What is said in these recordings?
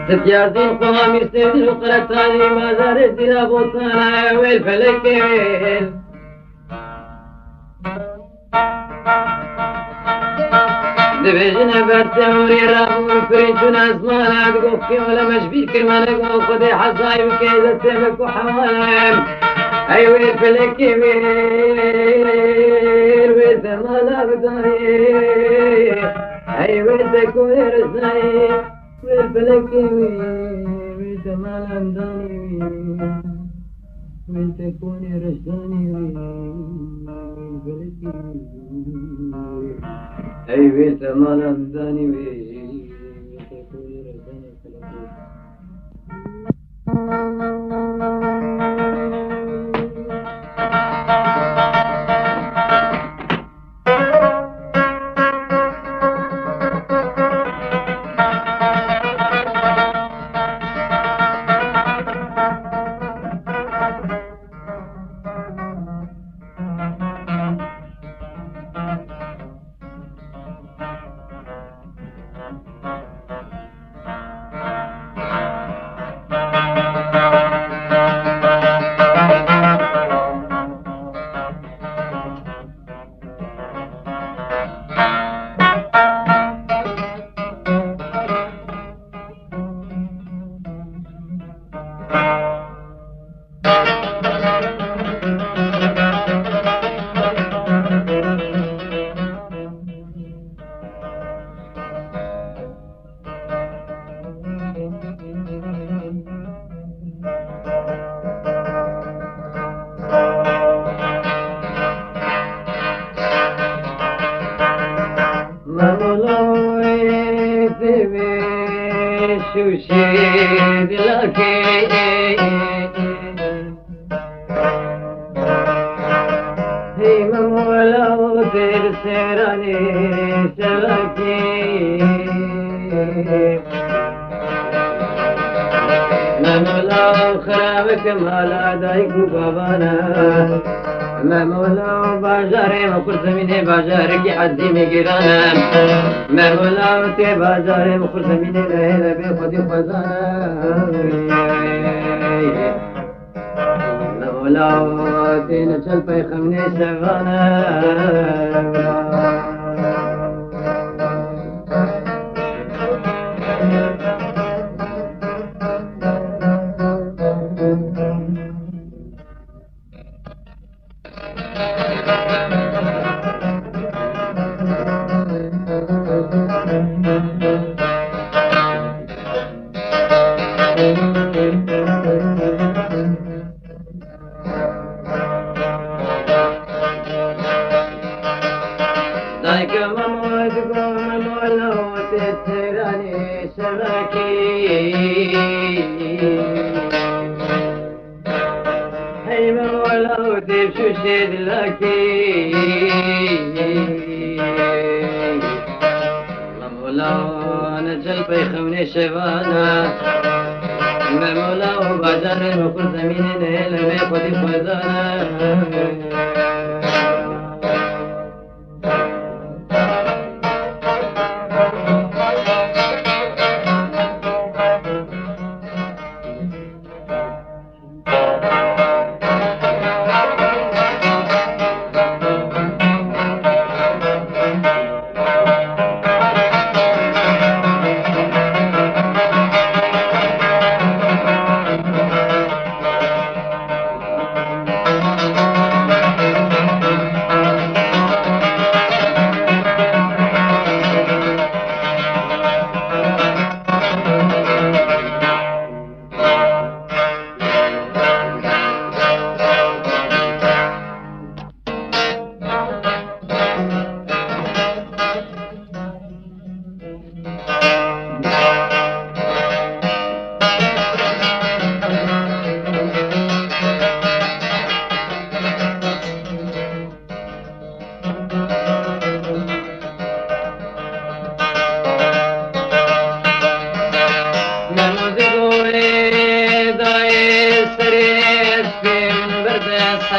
ستيازين قوام يستدل قرطاني ما زار الدلا بوطانا والفلك ويل دبجنا برتوري رابو فريتنا زمانا قوكي ولا مجبي كرمانا قو خدي حصايب كيزة سمك وحوالم أي والفلك ويل وزمانا بداي أي وتكون رزاي والفلك ويل زمانا بداي وتكون رزاني والفلك أي بيت مالا بداني وتكون رزاني شوشيد لكي هي مولا وتر سيراني سلكي مولا خرابك مالا دايك بابانا ما مولا بازاري ما كل زميني بازارك يعزيمي قرانا ما مولا وتي بازاري ما كل زميني لهلا بخدي خزانا ما مولا وتي نشل في خمني سفانا شوشيد لكي مولا نجل بيخوني شبانا ما مولا وبازار وكل زمين نهلا بيخدي خزانا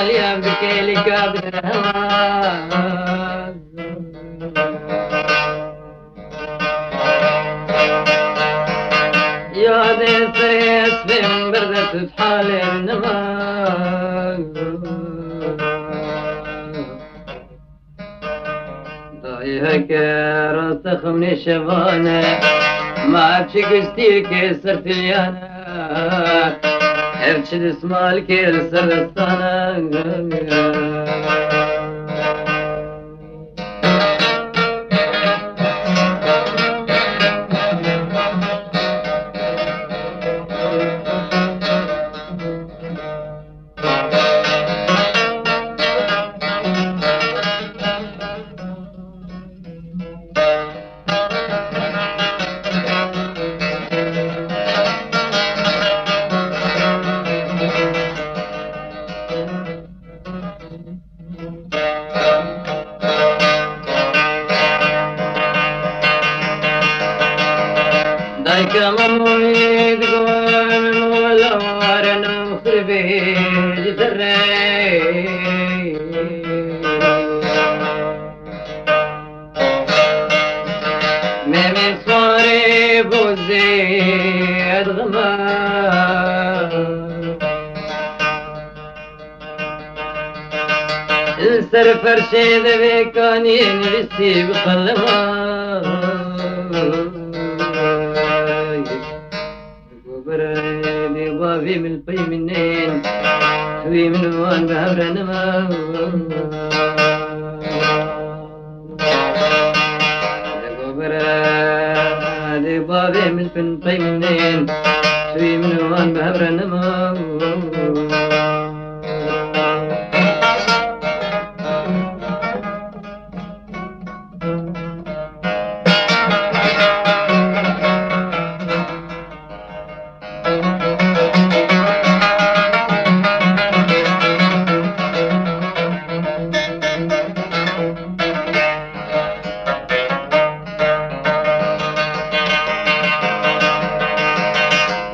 اليوم بكيلي قابل الهوى فریاد سریس بیم بردت بحال النماء ضايهك راس خمني شبانة ما بشكشتي كسرت اليانا ابشد اسمال كسر الصانا دايك ممويد قوم ولا وارنا مخربي جدري ميمي صاري بوزيد غمام السر فرشي ذبيكاني نفسي بقلمان بريدي بابي من البي منين شوي من وان بهبر نما بريدي بابي من البي منين شوي من وان بهبر نما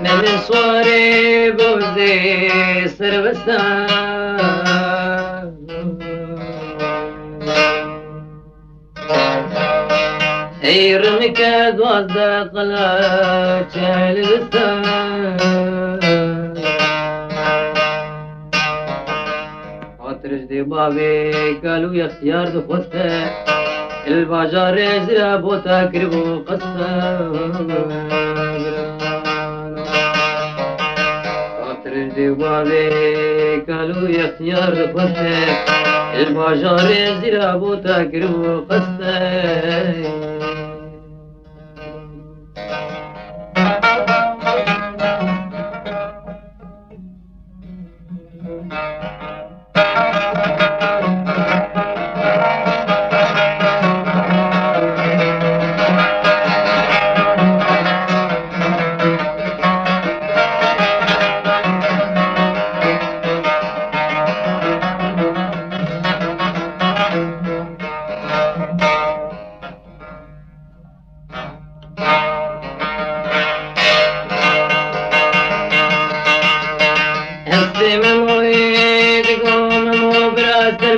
من صوري بوزي سربستان هيرمك دوازة قلات الستان عطرش دي بابي قالوا يا اختيار دخوسته الباجار يجرى بوتا كربو قصة رجدي وبابي قالوا يا اختيار دخوسته الباجار يجرى بوتا كربو قصة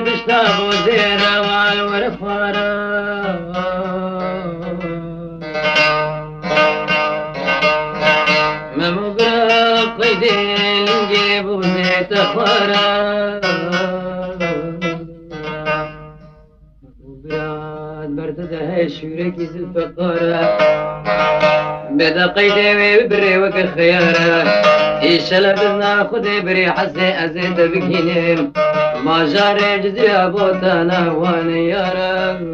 بشتاق وزيرة والورفارة ما مبرق قيدين نجيب وزيت أخوارة مبرق برددها شوركي الفقارة بدا قيدي وبري وك خيارة إيش لبنا خدي بري حسي أزيد بكينيم ما جاري جزي أبوتانا واني يا رب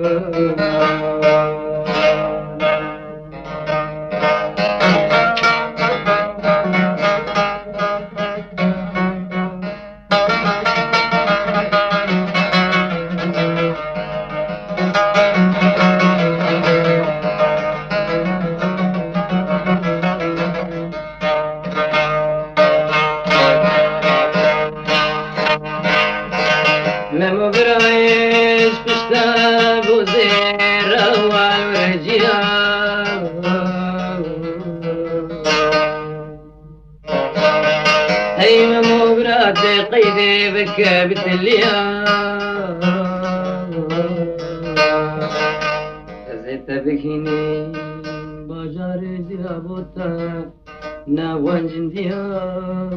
ممو برايش بشتاب وزير أول ورجيان هي ممو براتي قيدي بكا بتليان زيت بكيني باجاري زيابوتا ناوان جنديان